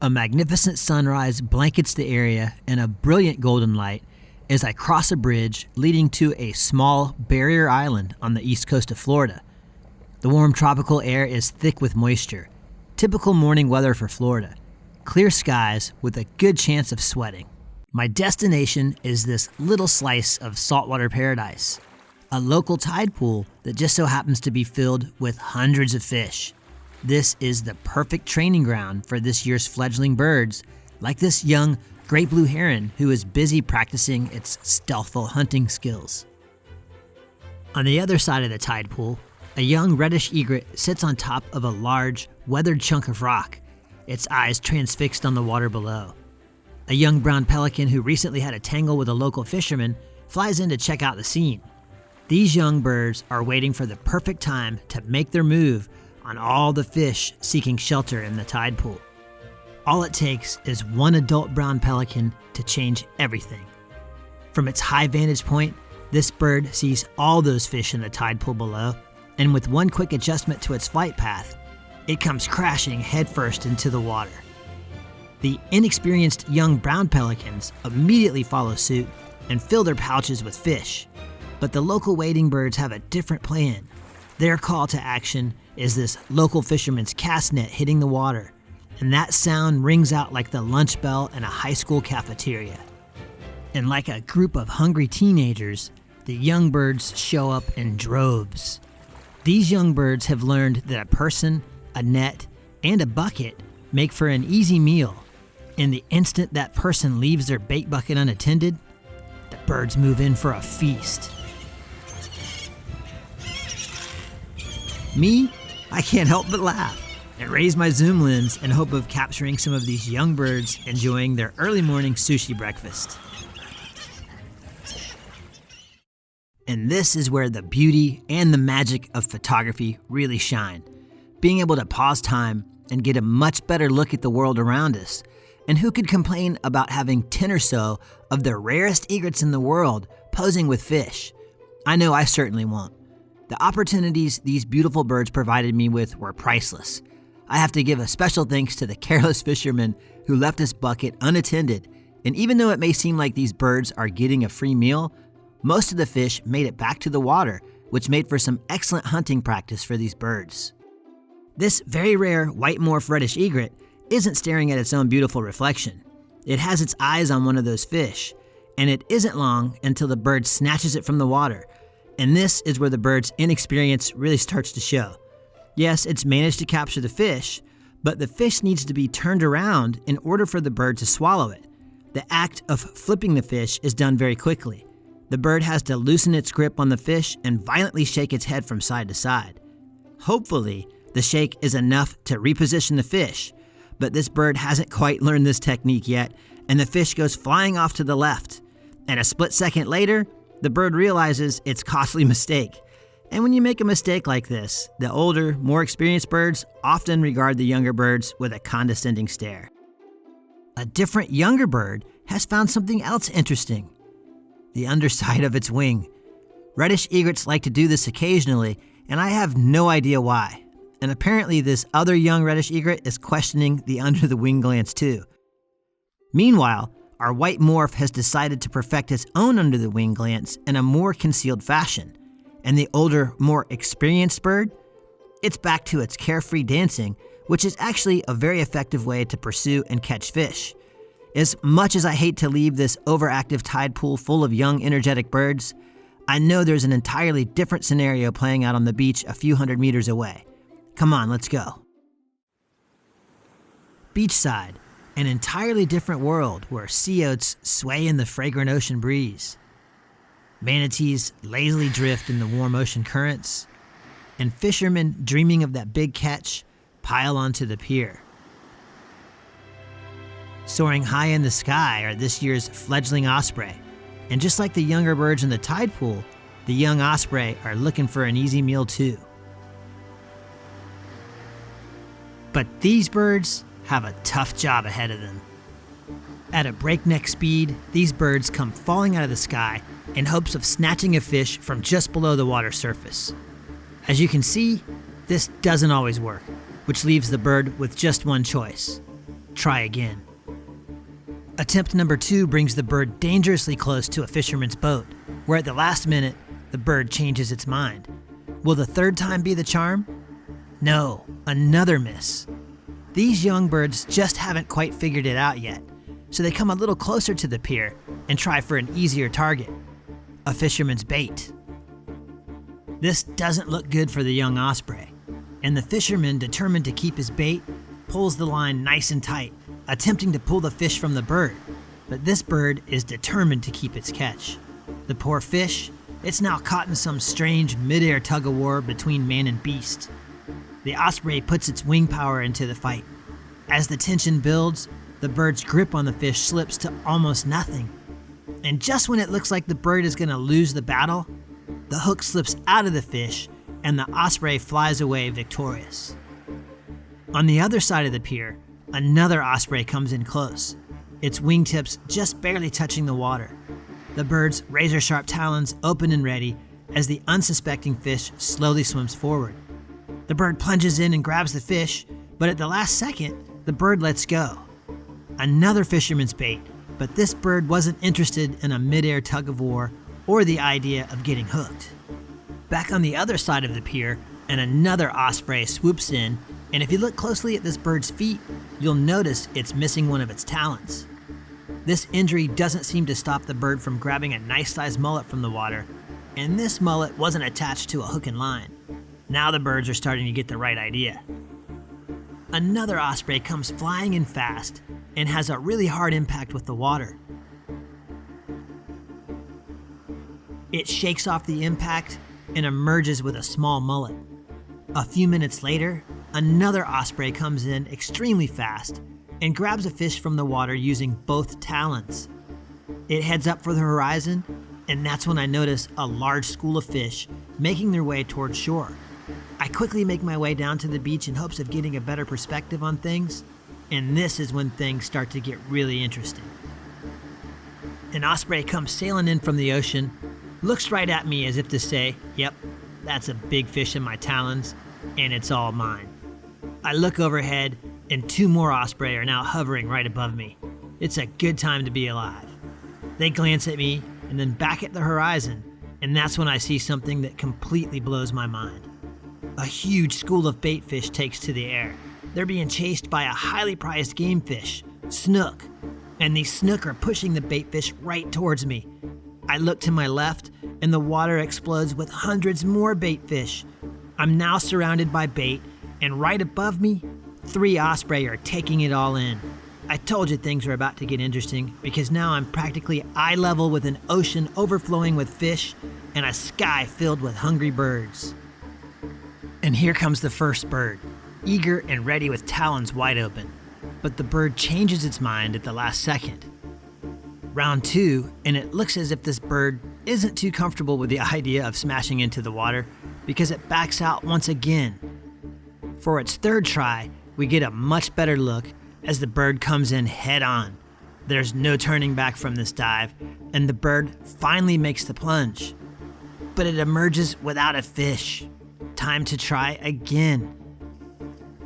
A magnificent sunrise blankets the area in a brilliant golden light as I cross a bridge leading to a small barrier island on the east coast of Florida. The warm tropical air is thick with moisture, typical morning weather for Florida. Clear skies with a good chance of sweating. My destination is this little slice of saltwater paradise, a local tide pool that just so happens to be filled with hundreds of fish. This is the perfect training ground for this year's fledgling birds, like this young great blue heron who is busy practicing its stealthful hunting skills. On the other side of the tide pool, a young reddish egret sits on top of a large, weathered chunk of rock, its eyes transfixed on the water below. A young brown pelican who recently had a tangle with a local fisherman flies in to check out the scene. These young birds are waiting for the perfect time to make their move on all the fish seeking shelter in the tide pool. All it takes is one adult brown pelican to change everything. From its high vantage point, this bird sees all those fish in the tide pool below, and with one quick adjustment to its flight path, it comes crashing headfirst into the water. The inexperienced young brown pelicans immediately follow suit and fill their pouches with fish, but the local wading birds have a different plan. Their call to action is this local fisherman's cast net hitting the water, and that sound rings out like the lunch bell in a high school cafeteria. And like a group of hungry teenagers, the young birds show up in droves. These young birds have learned that a person, a net, and a bucket make for an easy meal. In the instant that person leaves their bait bucket unattended, the birds move in for a feast. Me, I can't help but laugh and raise my zoom lens in hope of capturing some of these young birds enjoying their early morning sushi breakfast. And this is where the beauty and the magic of photography really shine. Being able to pause time and get a much better look at the world around us. And who could complain about having 10 or so of the rarest egrets in the world posing with fish? I know I certainly won't. The opportunities these beautiful birds provided me with were priceless. I have to give a special thanks to the careless fisherman who left his bucket unattended, and even though it may seem like these birds are getting a free meal, most of the fish made it back to the water, which made for some excellent hunting practice for these birds. This very rare white morph reddish egret isn't staring at its own beautiful reflection. It has its eyes on one of those fish, and it isn't long until the bird snatches it from the water. And this is where the bird's inexperience really starts to show. Yes, it's managed to capture the fish, but the fish needs to be turned around in order for the bird to swallow it. The act of flipping the fish is done very quickly. The bird has to loosen its grip on the fish and violently shake its head from side to side. Hopefully, the shake is enough to reposition the fish, but this bird hasn't quite learned this technique yet, and the fish goes flying off to the left. And a split second later, the bird realizes its costly mistake. And when you make a mistake like this, the older, more experienced birds often regard the younger birds with a condescending stare. A different younger bird has found something else interesting: the underside of its wing. Reddish egrets like to do this occasionally, and I have no idea why. And apparently this other young reddish egret is questioning the under the wing glance too. Meanwhile, our white morph has decided to perfect its own under the wing glance in a more concealed fashion. And the older, more experienced bird, it's back to its carefree dancing, which is actually a very effective way to pursue and catch fish. As much as I hate to leave this overactive tide pool full of young, energetic birds, I know there's an entirely different scenario playing out on the beach a few hundred meters away. Come on, let's go. Beachside, an entirely different world where sea oats sway in the fragrant ocean breeze. Manatees lazily drift in the warm ocean currents, and fishermen dreaming of that big catch pile onto the pier. Soaring high in the sky are this year's fledgling osprey, and just like the younger birds in the tide pool, the young osprey are looking for an easy meal too. But these birds have a tough job ahead of them. At a breakneck speed, these birds come falling out of the sky in hopes of snatching a fish from just below the water surface. As you can see, this doesn't always work, which leaves the bird with just one choice: try again. Attempt number 2 brings the bird dangerously close to a fisherman's boat, where at the last minute, the bird changes its mind. Will the third time be the charm? No, another miss. These young birds just haven't quite figured it out yet, so they come a little closer to the pier and try for an easier target, a fisherman's bait. This doesn't look good for the young osprey, and the fisherman, determined to keep his bait, pulls the line nice and tight, attempting to pull the fish from the bird, but this bird is determined to keep its catch. The poor fish, it's now caught in some strange mid-air tug-of-war between man and beast. The osprey puts its wing power into the fight. As the tension builds, the bird's grip on the fish slips to almost nothing. And just when it looks like the bird is going to lose the battle, the hook slips out of the fish and the osprey flies away victorious. On the other side of the pier, another osprey comes in close, its wingtips just barely touching the water. The bird's razor-sharp talons open and ready as the unsuspecting fish slowly swims forward. The bird plunges in and grabs the fish, but at the last second, the bird lets go. Another fisherman's bait, but this bird wasn't interested in a mid-air tug-of-war or the idea of getting hooked. Back on the other side of the pier, and another osprey swoops in, and if you look closely at this bird's feet, you'll notice it's missing one of its talons. This injury doesn't seem to stop the bird from grabbing a nice-sized mullet from the water, and this mullet wasn't attached to a hook and line. Now the birds are starting to get the right idea. Another osprey comes flying in fast and has a really hard impact with the water. It shakes off the impact and emerges with a small mullet. A few minutes later, another osprey comes in extremely fast and grabs a fish from the water using both talons. It heads up for the horizon, and that's when I notice a large school of fish making their way towards shore. I quickly make my way down to the beach in hopes of getting a better perspective on things, and this is when things start to get really interesting. An osprey comes sailing in from the ocean, looks right at me as if to say, "Yep, that's a big fish in my talons, and it's all mine." I look overhead, and 2 more osprey are now hovering right above me. It's a good time to be alive. They glance at me, and then back at the horizon, and that's when I see something that completely blows my mind. A huge school of bait fish takes to the air. They're being chased by a highly prized game fish, snook, and these snook are pushing the bait fish right towards me. I look to my left, and the water explodes with hundreds more bait fish. I'm now surrounded by bait, and right above me, 3 osprey are taking it all in. I told you things were about to get interesting, because now I'm practically eye level with an ocean overflowing with fish and a sky filled with hungry birds. And here comes the first bird, eager and ready with talons wide open. But the bird changes its mind at the last second. Round 2, and it looks as if this bird isn't too comfortable with the idea of smashing into the water because it backs out once again. For its third try, we get a much better look as the bird comes in head on. There's no turning back from this dive, and the bird finally makes the plunge. But it emerges without a fish. Time to try again.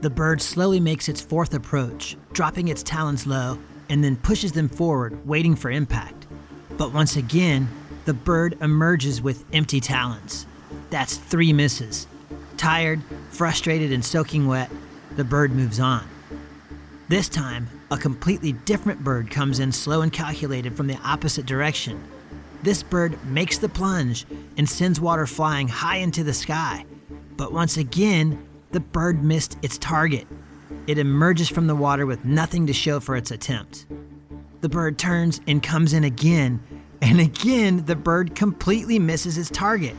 The bird slowly makes its 4th approach, dropping its talons low, and then pushes them forward, waiting for impact. But once again, the bird emerges with empty talons. That's 3 misses. Tired, frustrated, and soaking wet, the bird moves on. This time, a completely different bird comes in slow and calculated from the opposite direction. This bird makes the plunge and sends water flying high into the sky. But once again, the bird missed its target. It emerges from the water with nothing to show for its attempt. The bird turns and comes in again, and again the bird completely misses its target.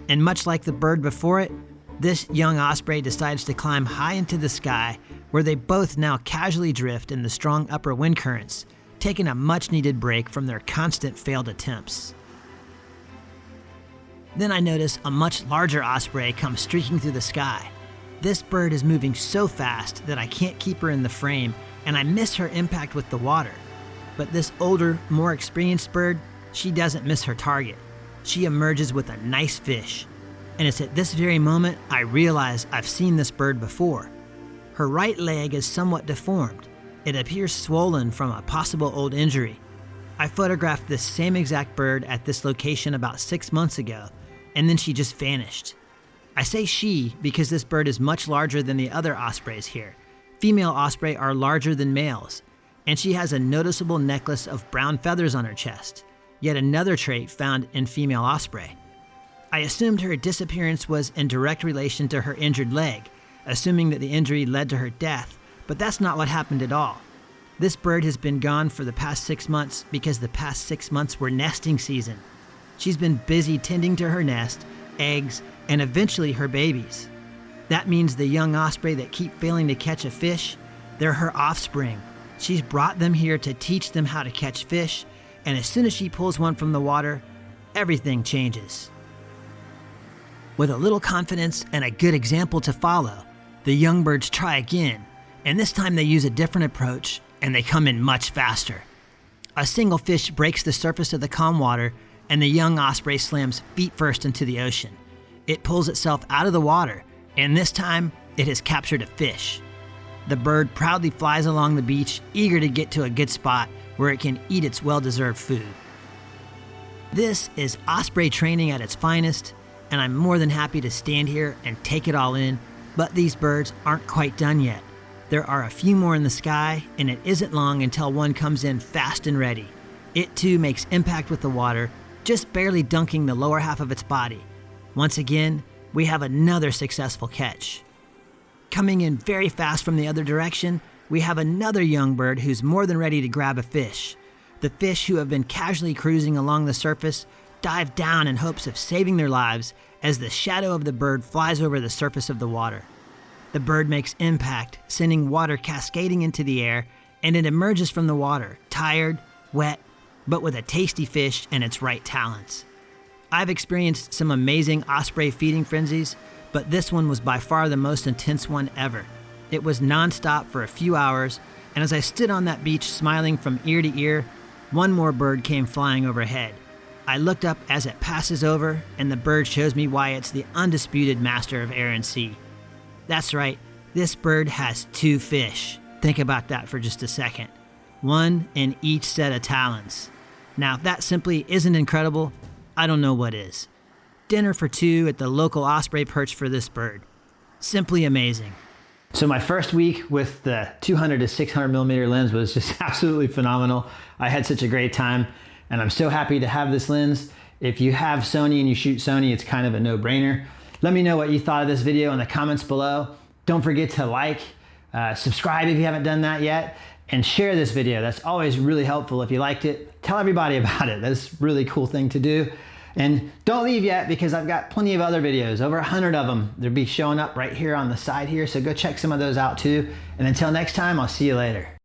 And much like the bird before it, this young osprey decides to climb high into the sky, where they both now casually drift in the strong upper wind currents, taking a much-needed break from their constant failed attempts. Then I notice a much larger osprey come streaking through the sky. This bird is moving so fast that I can't keep her in the frame, and I miss her impact with the water. But this older, more experienced bird, she doesn't miss her target. She emerges with a nice fish. And it's at this very moment I realize I've seen this bird before. Her right leg is somewhat deformed, It appears swollen from a possible old injury. I photographed this same exact bird at this location about 6 months ago, and then she just vanished. I say she because this bird is much larger than the other ospreys here. Female osprey are larger than males, and she has a noticeable necklace of brown feathers on her chest, yet another trait found in female osprey. I assumed her disappearance was in direct relation to her injured leg, assuming that the injury led to her death, but that's not what happened at all. This bird has been gone for the past 6 months because the past 6 months were nesting season. She's been busy tending to her nest, eggs, and eventually her babies. That means the young osprey that keep failing to catch a fish, they're her offspring. She's brought them here to teach them how to catch fish, and as soon as she pulls one from the water, everything changes. With a little confidence and a good example to follow, the young birds try again, and this time they use a different approach, and they come in much faster. A single fish breaks the surface of the calm water, and the young osprey slams feet first into the ocean. It pulls itself out of the water, and this time it has captured a fish. The bird proudly flies along the beach, eager to get to a good spot where it can eat its well-deserved food. This is osprey training at its finest, and I'm more than happy to stand here and take it all in, but these birds aren't quite done yet. There are a few more in the sky, and it isn't long until one comes in fast and ready. It too makes impact with the water, just barely dunking the lower half of its body. Once again, we have another successful catch. Coming in very fast from the other direction, we have another young bird who's more than ready to grab a fish. The fish, who have been casually cruising along the surface, dive down in hopes of saving their lives as the shadow of the bird flies over the surface of the water. The bird makes impact, sending water cascading into the air, and it emerges from the water, tired, wet, but with a tasty fish and its right talents. I've experienced some amazing osprey feeding frenzies, but this one was by far the most intense one ever. It was nonstop for a few hours, and as I stood on that beach smiling from ear to ear, one more bird came flying overhead. I looked up as it passes over, and the bird shows me why it's the undisputed master of air and sea. That's right, this bird has 2 fish. Think about that for just a second. One in each set of talons. Now, if that simply isn't incredible, I don't know what is. Dinner for 2 at the local osprey perch for this bird. Simply amazing. So my first week with the 200 to 600 millimeter lens was just absolutely phenomenal. I had such a great time, and I'm so happy to have this lens. If you have Sony and you shoot Sony, it's kind of a no-brainer. Let me know what you thought of this video in the comments below. Don't forget to like, subscribe if you haven't done that yet, and share this video. That's always really helpful. If you liked it, tell everybody about it. That's a really cool thing to do. And don't leave yet, because I've got plenty of other videos, over 100 of them. They'll be showing up right here on the side here, so go check some of those out too. And until next time, I'll see you later.